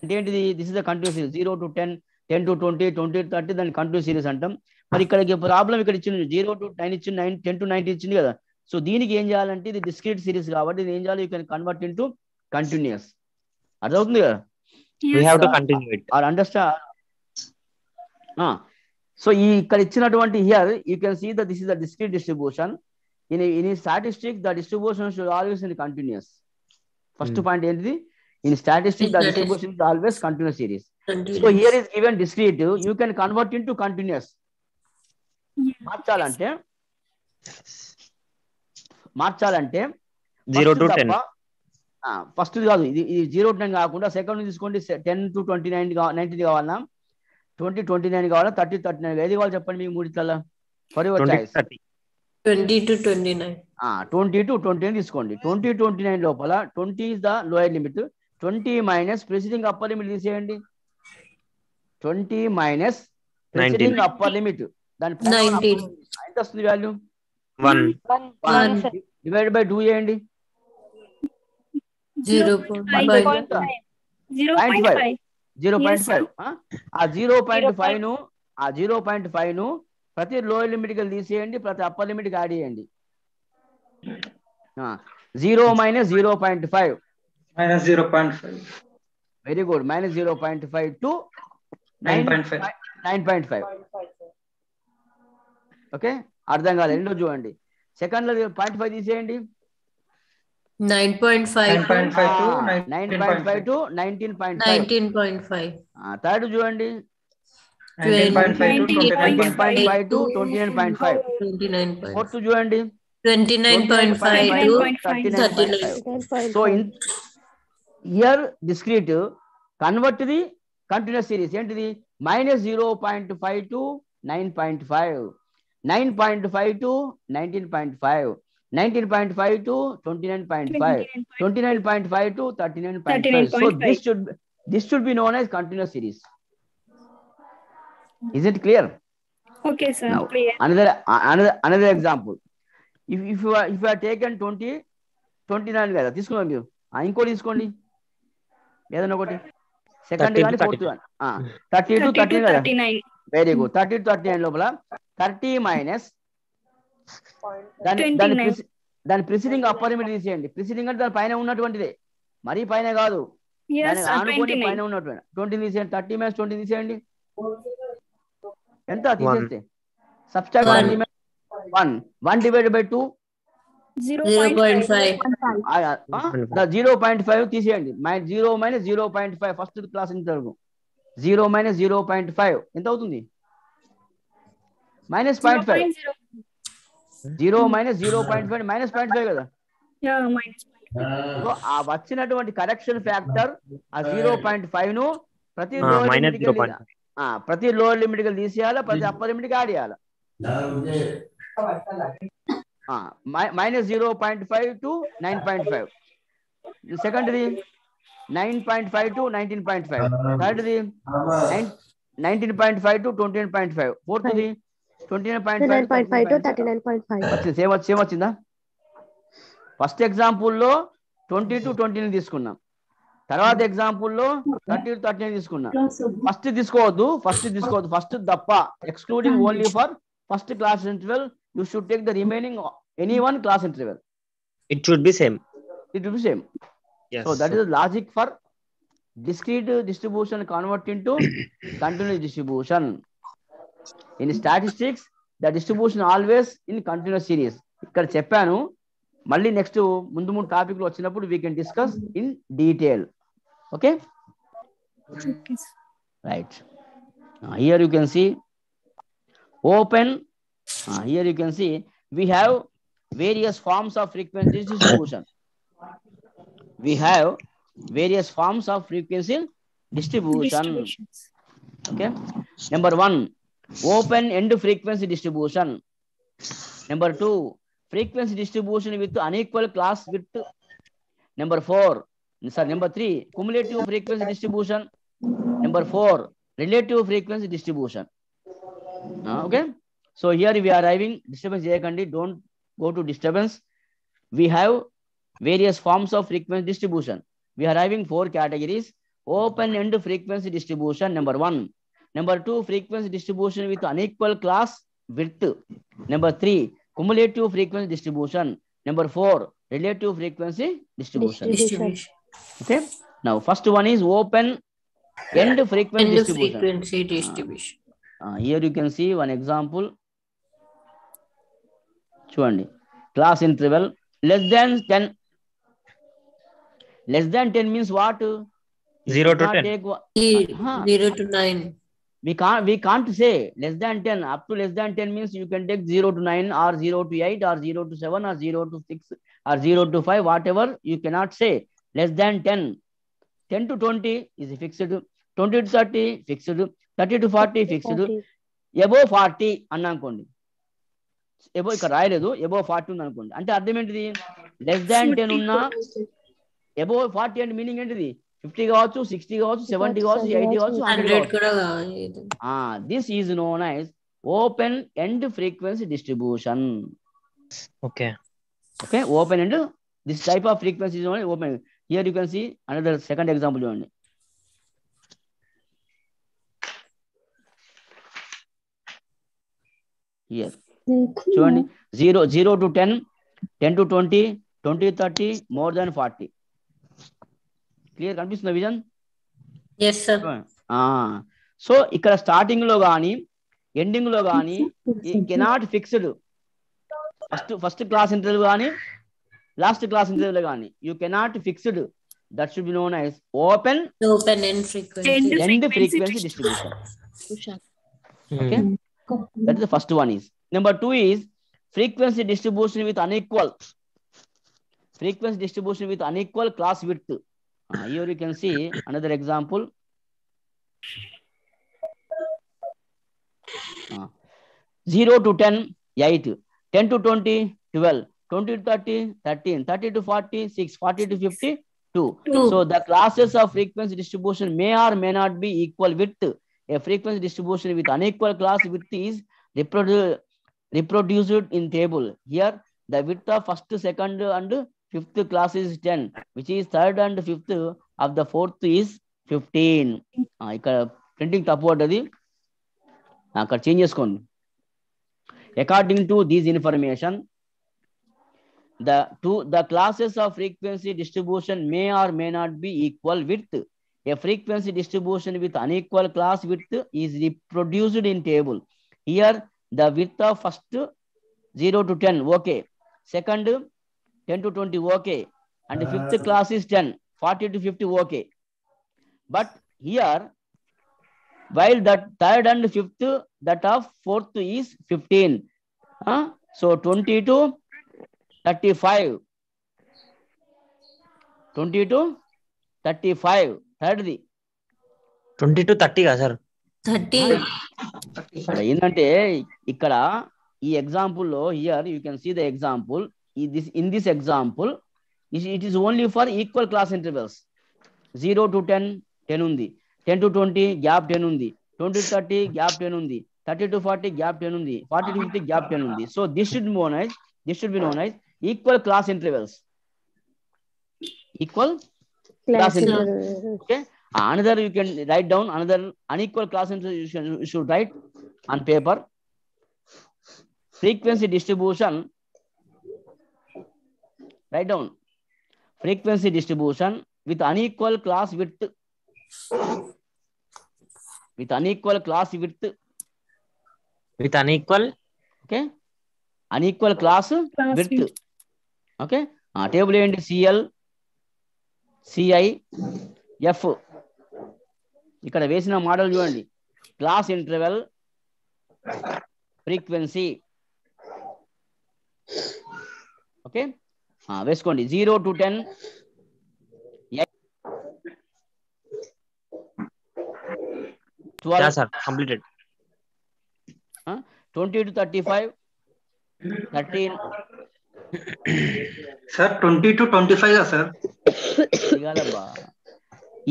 అంటే ఏంటిది? This is the continuous series. 0 to 10, 10 to 20, 20 to 30 దాన్ని కంటిన్యూస్ సిరీస్ అంటాం. మరి ఇక్కడ ప్రాబ్లం ఇక్కడ ఇచ్చింది 0 to 10 ఇచ్చింది, 10 to 90 ఇచ్చింది కదా. సో దీనికి ఏం చేయాలంటే ఇది డిస్క్రీట్ సిరీస్ కాబట్టి ఇది ఏం చేయాలి? You can convert into continuous. అర్థమవుతుంది కదా? we have to continue it. Or understand? So ఈ ఇక్కడ ఇచ్చినటువంటి here you can see that this is the discrete distribution. In statistics, the distribution should always be continuous. First point ఏంటిది? In statistics, the distribution is always continuous series. So here is given discrete. You can convert into continuous. మార్చాలంటే 0 to 10. First కాదు, ఇది 0 to 10 కాకుండా second తీసుకోండి. 10 to 29 19 కావాలన్నా, 20 29 కావాలా, 30 39 ఏది కావాలి చెప్పండి మీకు మూడిట్ల? For your choice. 20 to 29. 20 to 29 తీసుకోండి. 20 to 29 లోపల 20 is the lower limit, 20 minus preceding upper limit తీసేయండి. 20 minus preceding upper limit, దాని 19. ఎంత వస్తుంది వాల్యూ? 1. డివైడ్ బై 2 చేయండి. 0.5. 0.5. ఆ 0.5 ను ఆ 0.5 ను ప్రతి లోయర్ లిమిట్ కి తీసేయండి, ప్రతి అప్పర్ లిమిట్ కి యాడ్ చేయండి. 0 minus 0.5. minus 0.5. Very good. minus 0.5 to 9.5. 9.5. Okay, అర్థం కాలేదు. రెండో చూడండి. సెకండ్ లో 0.5 తీసేయండి. 9.5 9.5 to 9.5 to 19.5. 19.5. థర్డ్ చూడండి. 19.5 to 29.5. 19.5 to 29.5. 29.5. ఫోర్త్ చూడండి. 29.5 to 39.5. 39. So here discrete convert to the continuous series. ఏంటిది? minus 0.5 to 9.5, 9.5 to 19.5, 19.5 to 29.5, 29.5 to 39.5. So this should be known as continuous series. Is it clear? Okay, sir. Now Clear. another example. If you are taken 29 కదా తీసుకున్నాం మీరు, ఇంకోటి తీసుకోండి ఏదైనా ఒకటి. Second కానీ fourth కానీ 30 to 39 కదా. 39. Very good. 30 to 39 లోపల 30 మైనస్ దాని ప్రిసీడింగ్ అప్పర్ లిమిట్ తీసేయండి. ప్రిసీడింగ్ అంటే దాని పైన ఉన్నటువంటిదే, మరీ పైన కాదు, Yes, దానికి sir. ఆనుకొని 29. పైన ఉన్నటువంటి 20 తీసేయండి. 30 మైనస్ 20 తీసేయండి. ఎంత తీసేస్తే? Subtract 1 divided by 2. 0.5. 0.5 తీసేయండి. 0 minus 0.5 ఫస్ట్ క్లాస్ ఇంతవరకు 0 minus 0.5 ఎంత అవుతుంది? minus 0.5. 0 minus 0.5 minus 0.5 కదా. Yeah, minus 0.5. ఆ వచ్చినటువంటి కరెక్షన్ ఫ్యాక్టర్ ఆ 0.5 ను ప్రతి లోయర్ లిమిట్ కి తీసేయాలి, ప్రతి అప్పర్ లిమిట్ కి యాడ్ చేయాలి. minus 0.5 to 9.5. సెకండ్ది 9.5 to 19.5. థర్డ్ది 19.5 to 29.5. ఫోర్త్ది 29.5 to 39.5. సేమ్ వచ్చిందా? ఫస్ట్ ఎగ్జాంపుల్లో 20 to 20 తీసుకున్నాం, తర్వాత ఎగ్జాంపుల్లో 30 to 30 తీసుకున్నాం. ఫస్ట్ తీసుకోవద్దు. ఫస్ట్ తప్ప, excluding only for first class interval. You should take the remaining any one class interval. It should be same. Yes. So that is the logic for discrete distribution convert into continuous distribution. In statistics, the distribution always in continuous series. ఇక్కడ చెప్పాను, మళ్ళీ next ముందు topic లో వచ్చినప్పుడు we can discuss in detail. Okay? Right. Here you can see open. Here you can see we have various forms of frequency distribution. Okay. Number 1, open end frequency distribution. Number 2, frequency distribution with unequal class width. Number 3, cumulative frequency distribution. Number 4, relative frequency distribution. Okay. So here we are having disturbance చేయకండి, don't go to disturbance. We have various forms of frequency distribution. We are having 4 categories. Open end frequency distribution, number 1. Number 2, frequency distribution with unequal class width. Number 3, cumulative frequency distribution. Number 4, relative frequency distribution. Okay. Now first one is open end frequency distribution. Here you can see one example. చూడండి, class interval less than 10 means what? 0 to 10. 0 to 9. We can't say less than 10. Up to less than 10 means you can take 0 to 9 or 0 to 8 or 0 to 7 or 0 to 6 or 0 to 5, whatever. You cannot say less than 10. 10 to 20 is fixed, 20 to 30 fixed, 30 to 40 fixed, above 40 అన్నానుకోండి. Above ఇక్కడ రాయలేదు, above 40 ఉంది అనుకోండి. అంటే అర్థం ఏంటిది? Less than 10 ఉన్నా above 40 అంటే meaning ఏంటిది? 50 కావచ్చు, 60 కావచ్చు, 70 కావచ్చు, 80 కావచ్చు, 100 కూడా. This is known as open end frequency distribution. Okay. Open end, this type of frequency is only open. Here you can see another second example చూడండి. here. చూడండి 0 to 10, 10 to 20, 20 to 30, more than 40. Clear కనిపిస్తుందా vision? Yes, sir. So ఇక్కడ starting లో కానీ ending లో కానీ cannot fixed. First class interview కానీ last class ఇంటర్వ్యూలో కానీ you cannot fixed. That should be known as open End frequency distribution. Okay, that is the first one. Is number 2 is frequency distribution with unequal class width. Here you can see another example. 0 to 10, 8, 10 to 20, 12, 20 to 30, 13, 30 to 40, 6, 40 to 50, 2. So the classes of frequency distribution may or may not be equal width. A frequency distribution with unequal class width is reproduced in table. Here the width of first, second and fifth class is 10, which is third and fifth of the fourth is 15. ఇక్కడ printing తప్పు పడ్డది, అక్కడ change చేసుకోండి. According to this information, the classes of frequency distribution may or may not be equal width. A frequency distribution with unequal class width is reproduced in table. Here the width of first 0 to 10 okay, second 10 to 20 okay, and fifth class is 10, 40 to 50 okay. But here while that third and fifth, that of fourth is 15. So 20 to 35, 20 to 35, third the 20 to 30 కదా sir? 30. ఏంటంటే ఇక్కడ ఈ example లో here you can see the example. In this example it is only for equal class intervals. 0 to 10, 10 ఉంది, 10 to 20 gap 10 ఉంది, 20 to 30 gap 10 ఉంది, 30 to 40 gap 10 ఉంది, 40 to 50 gap 10 ఉంది. So this should be known as equal class intervals. Equal class intervals. Okay, another you can write down another unequal class intervals. You should write on paper. Frequency distribution, write down frequency distribution with unequal class width. With unequal class width. With unequal. Okay, unequal class width. Okay, table ఏంటి? CL, CI, F. ఇక్కడ వేసిన model చూడండి. Class interval frequency. Okay, వేసుకోండి. 0 to 10, 12, sir, completed. 20 to 35, 13. Sir 20 to 25 sir?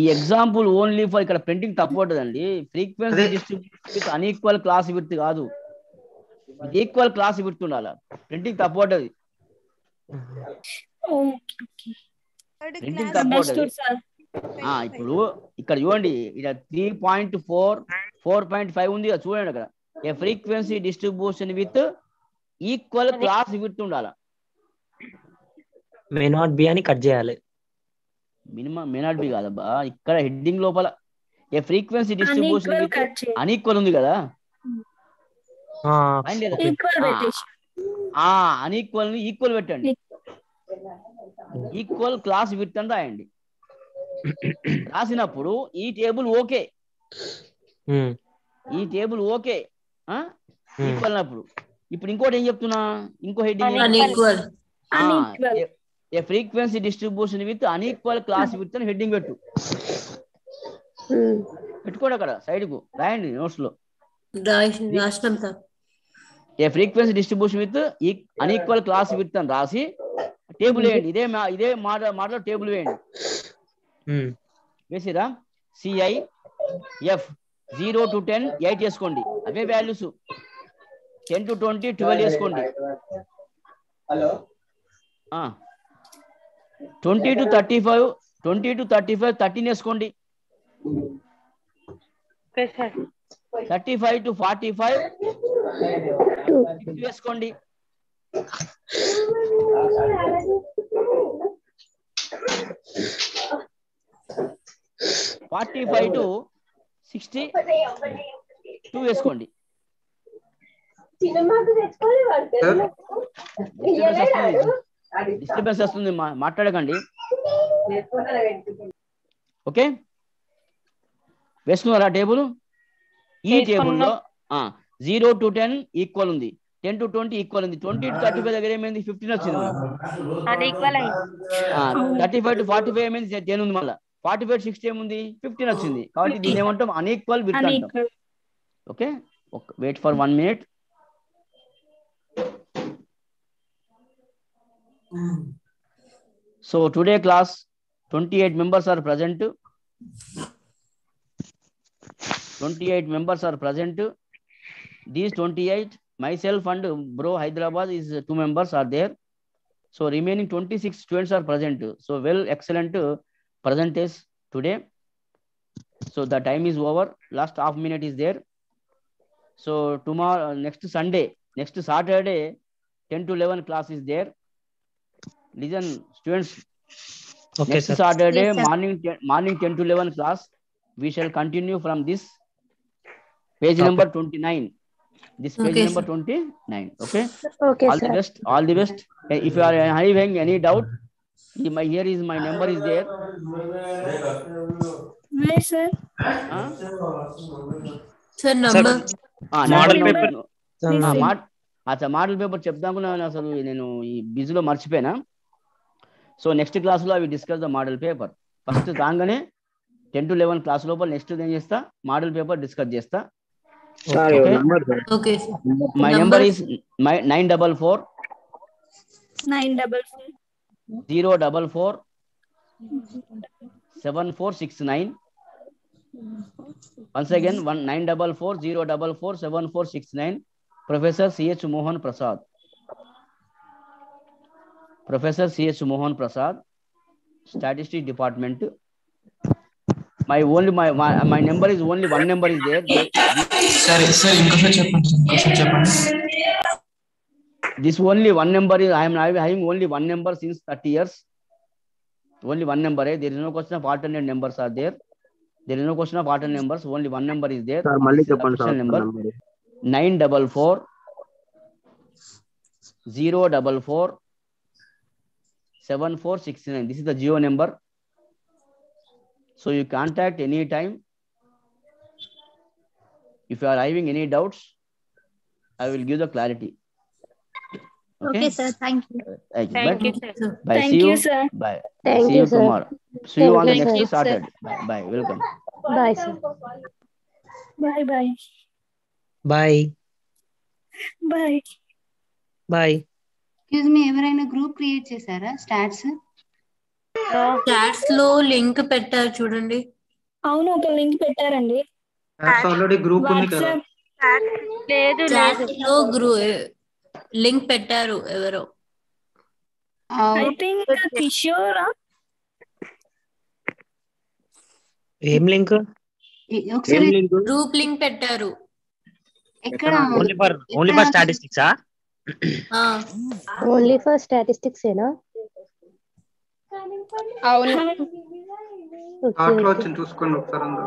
ఈ example only for, ఇక్కడ printing తప్పు పడ్డదండి. Frequency distribution with unequal class width కాదు, ఈక్వల్ క్లాస్ విడ్త్ ఉండాలి. ప్రింటింగ్ తప్పు పడ్డది, ప్రింటింగ్ తప్పు పడ్డది. ఇప్పుడు ఇక్కడ చూడండి, ఇక్కడ 3.4, 4.5 ఉంది కదా, చూడండి అక్కడ. A frequency distribution with equal class width ఉండాలి. మే నాట్ బి అని కట్ చేయాలి. మినిమం మే నాట్ బి కాదబ్బా, ఇక్కడ హెడ్డింగ్ లోపల a frequency distribution with unequal ఉంది కదా, అన్ఈక్వల్ ని ఈక్వల్ పెట్టండి. ఈక్వల్ క్లాస్ విడ్త్ అని రాయండి. రాసినప్పుడు ఈ టేబుల్ ఓకే, ఈ టేబుల్ ఓకే ఈక్వల్ అన్నప్పుడు. ఇప్పుడు ఇంకోటి ఏం చెప్తున్నా, ఇంకో heading a frequency distribution with unequal class with అని హెడ్డింగ్ పెట్టుకోండి. అక్కడ సైడ్ కు రాయండి నోట్స్ లో. A frequency distribution with unequal class with అని రాసి టేబుల్ వేయండి. ఇదే మోడల్ టేబుల్ వేయండి. వేసిరా? CI, F 0 to 10 8 వేసుకోండి, అవే వాల్యూస్. 10 to 20 12 వేసుకోండి. 20 to 35 13 వేసుకోండి. 35 to 45 వేసుకోండి. 45 to 62 వేసుకోండి. డిస్టర్బెన్స్ వస్తుంది, మాట్లాడకండి. ఓకే, వేసుకున్నారా టేబుల్? ఈ టేబుల్లో 0 to 10 ఈక్వల్ ఉంది, 10 to 20 ఈక్వల్ ఉంది, 20 to 35 దగ్గర ఏమైంది 15 వచ్చింది. 35 to 45 ఏమైంది 10 ఉంది, మళ్ళీ 45 to 60 ఏముంది 15 వచ్చింది. కాబట్టి దీన్ని ఏమంటాం? అన్ఈక్వల్ విడ్త్ అంటాం. Okay, wait for 1 minute. So today class 28 members are present. 28 members are present. These 28, myself and Braou Hyderabad is 2 members are there. So remaining 26 students are present. So well, excellent presenters today. So the time is over. Last half minute is there. So tomorrow, next Sunday, next Saturday, 10 to 11 class is there. Listen, students. Okay, next sir. Saturday Yes, sir. morning 10 to 11 class. We shall continue from this page number 29. This page Okay, number sir. 29. Okay. Okay, All the best. All the best. If you are having any doubt, here is my number is there. Where, sir? Sir, number. Model paper model paper చెప్తాను, అసలు నేను ఈ బిజీలో మర్చిపోయినా. So next class లో అవి discuss the model paper. First రాగానే 10 to 11 class లోపల నెక్స్ట్ ఏం చేస్తా, మోడల్ పేపర్ డిస్కస్ చేస్తా. Okay, sir. My number is 944 944 044 7469. Once again, 944 044 7469. Professor C.H. Mohan Prasad. Professor C.H. Mohan Prasad, Statistics Department. My number is only one number is there. Sir, inkosa cheppandi. This only one number is, I am having only one number since 30 years. Only one number. There is no question of alternate numbers are there. There is no question of alternate numbers. Only one number is there. Sir, This is the official number. 944 044 7469. This is the Geo number. So you contact any time. If you are having any doubts, I will give the clarity. Okay, sir. Thank you. Thank you, sir. Bye. Thank See you, you. sir. Bye. Thank See you, you sir. tomorrow. See you on the Thank next you, sir. Saturday. Bye. Bye. Welcome. Bye, sir. Bye, bye. Bye Bye. Bye. Excuse me, ఎవరైనా group create చేశారా stats? Chats లో link పెట్టారు చూడండి. అవును, ఒక link పెట్టారండి. Already group ఉంది కదా. వాట్సాప్ లేదు చాట్స్ లో లింక్ పెట్టారు ఎవరో. I think Kishore. ఏం లింక్? ఒకసారి గ్రూప్ లింక్ పెట్టారు. ఎక్కడ? ఓన్లీ ఫర్ స్టాటిస్టిక్సా? ఓన్లీ ఫర్ స్టాటిస్టిక్స్ ఏనా? అవును. చాట్లో వచ్చింది, చూసుకోండి ఒకసారి అందరూ.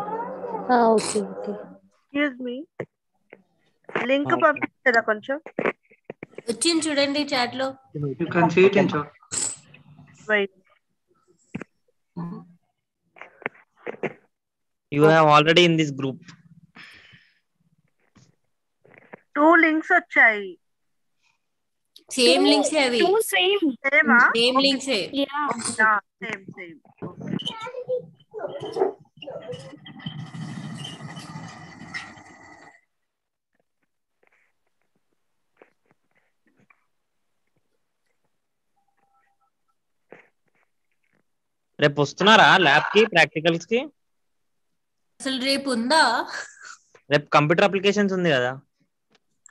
Okay okay. Excuse me, link పంపించరా కొంచెం? వచ్చింది చూడండి చాట్ లో. You can see it in chat. Wait. You have already in this group. 2 links వచ్చాయి. సేమ్ లింక్స్ అవి. సేమ్ సేమా? Same links. Yeah same. రేపు వస్తున్నారా ల్యాబ్ కి, ప్రాక్టికల్స్ కి? అసలు రేపు ఉందా? రేపు కంప్యూటర్ అప్లికేషన్స్ ఉంది కదా.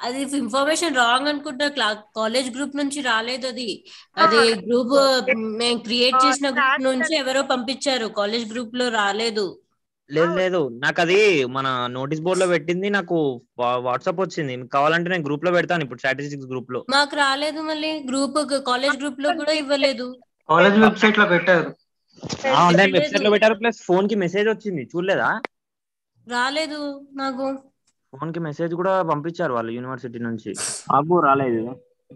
అది ఇన్ఫర్మేషన్ రాంగ్ అనుకుంటా. కాలేజ్ గ్రూప్ నుంచి రాలేదు అది. అది గ్రూప్ మేము క్రియేట్ చేసిన గ్రూప్ నుంచి ఎవరో పంపించారు, కాలేజ్ గ్రూప్ లో రాలేదు. లేదు నాకు అది మన నోటీస్ బోర్డ్ లో పెట్టింది, నాకు వాట్సాప్ వచ్చింది. మీకు కావాలంటే నేను గ్రూప్ లో పెడతాను ఇప్పుడు, స్టాటిస్టిక్స్ గ్రూప్ లో. మాకు రాలేదు, మళ్ళీ గ్రూప్ కాలేజ్ గ్రూప్ లో కూడా ఇవ్వలేదు. కాలేజ్ వెబ్సైట్ లో పెట్టారు. ఆన్లైన్ వెబ్సైట్ లో పెట్టారు, ప్లస్ ఫోన్ కి మెసేజ్ వచ్చింది, చూడలేదా? రాలేదు నాకు. ఫోన్ కి మెసేజ్ కూడా పంపించారు వాళ్ళు యూనివర్సిటీ నుంచి. నాకు రాలేదు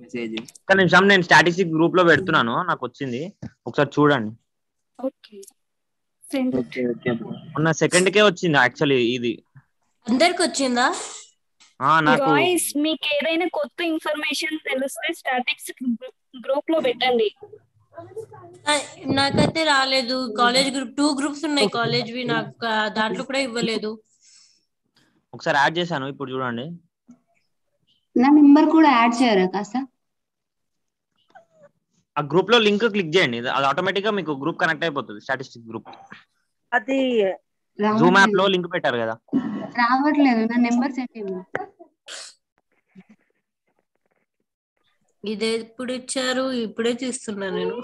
మెసేజ్. ఒక్క నిమిషం, నేను స్టాటిస్టిక్స్ గ్రూప్ లో పెడుతున్నాను, నాకు వచ్చింది, ఒకసారి చూడండి. మొన్న సెకండ్ కే వచ్చింది యాక్చువల్లీ ఇది. అందరికి వచ్చిందా? నాకు గాయ్స్, మీకు ఏదైనా కొత్త ఇన్ఫర్మేషన్ తెలిస్తే స్టాటిక్స్ గ్రూప్ లో పెట్టండి. నాకైతే రాలేదు. కాలేజ్ గ్రూప్ 2 గ్రూప్స్ ఉన్నాయి కాలేజ్వి, నాకు దాంట్లో కూడా ఇవ్వలేదు. ఒకసారి యాడ్ చేశాను, ఇప్పుడు చూడండి. నా నెంబర్ కూడా యాడ్ చేయరా కాస్త? ఆ గ్రూప్ లో లింక్ క్లిక్ చేయండి, అది ఆటోమేటిక్ గా మీకు గ్రూప్ కనెక్ట్ అయిపోతుంది, స్టాటిస్టిక్స్ గ్రూప్. అది జూమ్ యాప్ లో లింక్ పెట్టారు కదా. రావట్లేదు, నా నెంబర్ సెట్ చేయండి. ఇది ఎప్పుడు ఇచ్చారు? ఇప్పుడే తీస్తున్నా నేను.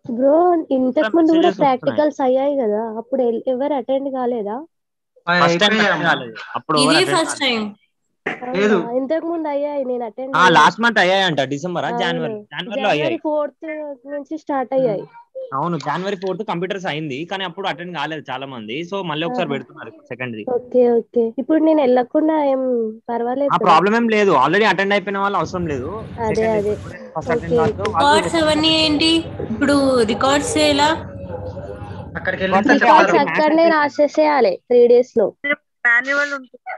బ్రో, ఇంతకు ముందు కూడా ప్రాక్టికల్స్ అయ్యాయి కదా, అప్పుడు ఎవరు అటెండ్ కాలేదా? ఇది ఫస్ట్ టైం. ఇంతకు ముందు అయ్యాయి, నేను అటెండ్. లాస్ట్ మంత్ అయ్యాయంట, డిసెంబర్ జనవరిలో అయ్యాయి. 4th నుంచి స్టార్ట్ అయ్యాయి. అవును, January 4th కంప్యూటర్స్ అయింది, కానీ అప్పుడు అటెండ్ కాలేదు చాలా మంది. సో మళ్ళీ ఒకసారి పెడుతున్నారు సెకండ్ ది. ఓకే ఓకే, ఇప్పుడు నేను వెళ్ళకుండా ఏం పర్వాలేదు, ఆ ప్రాబ్లం ఏం లేదు, ఆల్రెడీ అటెండ్ అయిపోయిన వాళ్ళు అవసరం లేదు. అదే రికార్డ్స్ అవన్నీ ఏంటి ఇప్పుడు? రికార్డ్స్ ఎలా? రికార్డ్స్ అక్కడనే రాసేసేయాలి 3 days లో. మాన్యువల్ ఉంటుంది.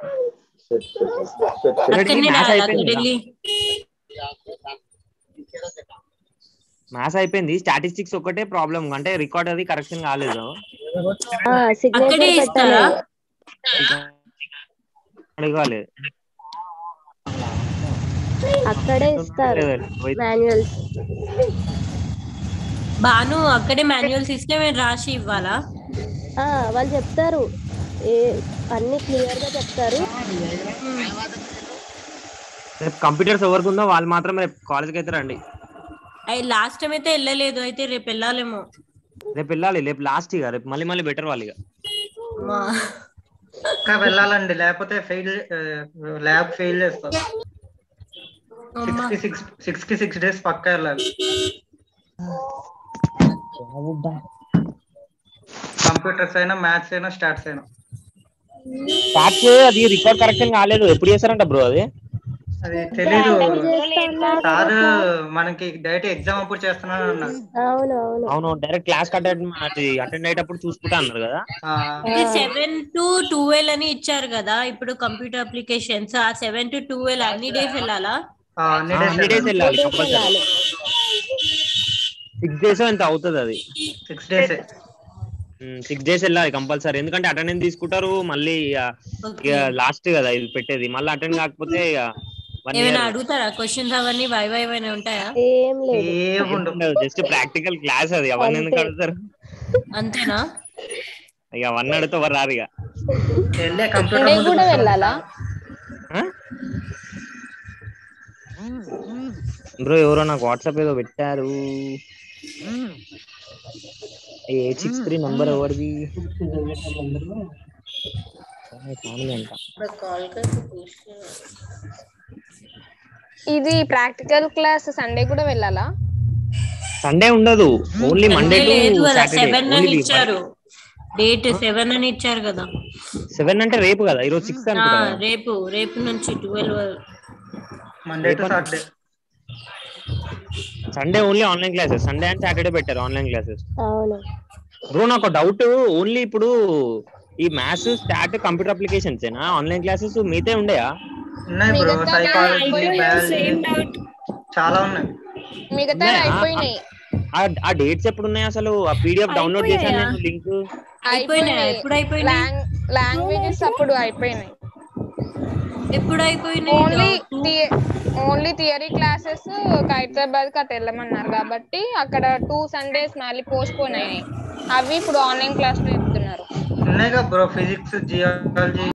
మ్యాథ్స్ అయిపోయింది, స్టాటిస్టిక్స్ ఒకటే ప్రాబ్లం, అంటే రికార్డ్ అది కరెక్షన్ కాలేదు. అడగాలి, అక్కడే ఇస్తారు మాన్యువల్స్. బాను అక్కడే మాన్యువల్స్ ఇస్తే మేము రాసి ఇవ్వాలా? వాళ్ళు చెప్తారు, అన్ని క్లియర్ గా చెప్తారు. రేపు కంప్యూటర్స్ ఎవరికి ఉందో వాళ్ళు మాత్రం రేపు కాలేజ్కి అయితే రండి. లాస్ట్ టైం అయితే వెళ్ళలేదు, అయితే రేపు వెళ్ళాలేమో. రేపు వెళ్ళాలి, రేపు లాస్ట్ ఇక, రేపు మళ్ళీ బెటర్ వాళ్ళు ఇక వెళ్ళాలండి, లేకపోతే ల్యాబ్ ఫెయిల్ చేస్తారు. 6 days పక్కా వెళ్ళాలి. కంప్యూటర్స్ అయినా, మ్యాథ్స్ అయినా, స్టాట్స్ అయినా. అది రికార్డ్ కరెక్షన్ కాలేదు, ఎప్పుడు చేస్తారంట బ్రో అది? అది తెలీదు సార్, మనకి డైరెక్ట్ ఎగ్జామ్ అప్పుడు చేస్తున్నాను అన్నారు. అవును, డైరెక్ట్ క్లాస్ అటెండ్ అయ్యేటప్పుడు చూసుకుంటా అన్నారు కదా. 7 to 12 అని ఇచ్చారు కదా ఇప్పుడు కంప్యూటర్ అప్లికేషన్స్. ఆ 7 to 12 అన్ని డేస్ వెళ్ళాలా? అన్ని డేస్ వెళ్ళాలి కంపల్సరీ. 6 days ఎంత అవుతుంది అది? 6 days వెళ్ళాలి కంపల్సరీ, ఎందుకంటే అటెండెన్స్ తీసుకుంటారు మళ్ళీ. లాస్ట్ కదా ఇది పెట్టేది, మళ్ళీ అటెండ్ కాకపోతే ఏమైనా అడుగుతారా క్వశ్చన్స్? అవన్నీ వై ఉంటాయా? ఏం లేదు, జస్ట్ ప్రాక్టికల్ క్లాస్ అది, అవన్నీ ఎందుకు అడుగుతారు? అంతేనా? ఇక అవన్నీ అడిగితే ఎవరు రారు ఇక. కూడా వెళ్ళాలా బ్రో? ఎవరో నాకు వాట్సాప్ ఏదో పెట్టారు, 863 నంబర్ ఎవరిది? ఇది ప్రాక్టికల్ క్లాస్ సండే కూడా వెళ్ళాలా? సండే ఉండదు, ఓన్లీ మండే టు సాటర్డే. 7 అని ఇచ్చారు, డేట్ 7 అని ఇచ్చారు కదా. 7 అంటే రేపు కదా, ఈరోజు 6 అనుకుంటా. రేపు నుంచి 12 Monday to Saturday. Sunday only online classes, Sunday and Saturday పెట్టారు ఆన్లైన్ క్లాసెస్. అవును బ్రో, నాకు డౌట్, ఓన్లీ ఇప్పుడు ఈ మ్యాథ్స్, స్టాట్, కంప్యూటర్ అప్లికేషన్స్ ఏనా ఆన్లైన్ క్లాసెస్? మిగతా ఉండయా? ఉన్నాయి బ్రో, సైకాలజీ, బయాలజీ చాలా ఉన్నాయి. మిగతా అయిపోయినాయి. ఆ డేట్స్ ఎప్పుడు ఉన్నాయి అసలు? ఆ పీడిఎఫ్ డౌన్లోడ్ చేశాను నేను, లింక్ లాంగ్వేజెస్ అప్పుడు అయిపోయినాయి. ఎప్పుడు అయిపోయినాయి? ఓన్లీ థియరీ క్లాసెస్ హైదరాబాద్ కి అటు వెళ్ళమన్నారు కాబట్టి అక్కడ 2 Sundays మళ్ళీ పోస్ట్ పోన్ అయినాయి. అవి ఇప్పుడు ఆన్లైన్ క్లాస్ లో చెప్తున్నారు. ఉన్నాయిగా బ్రో, ఫిజిక్స్, జియాలజీ,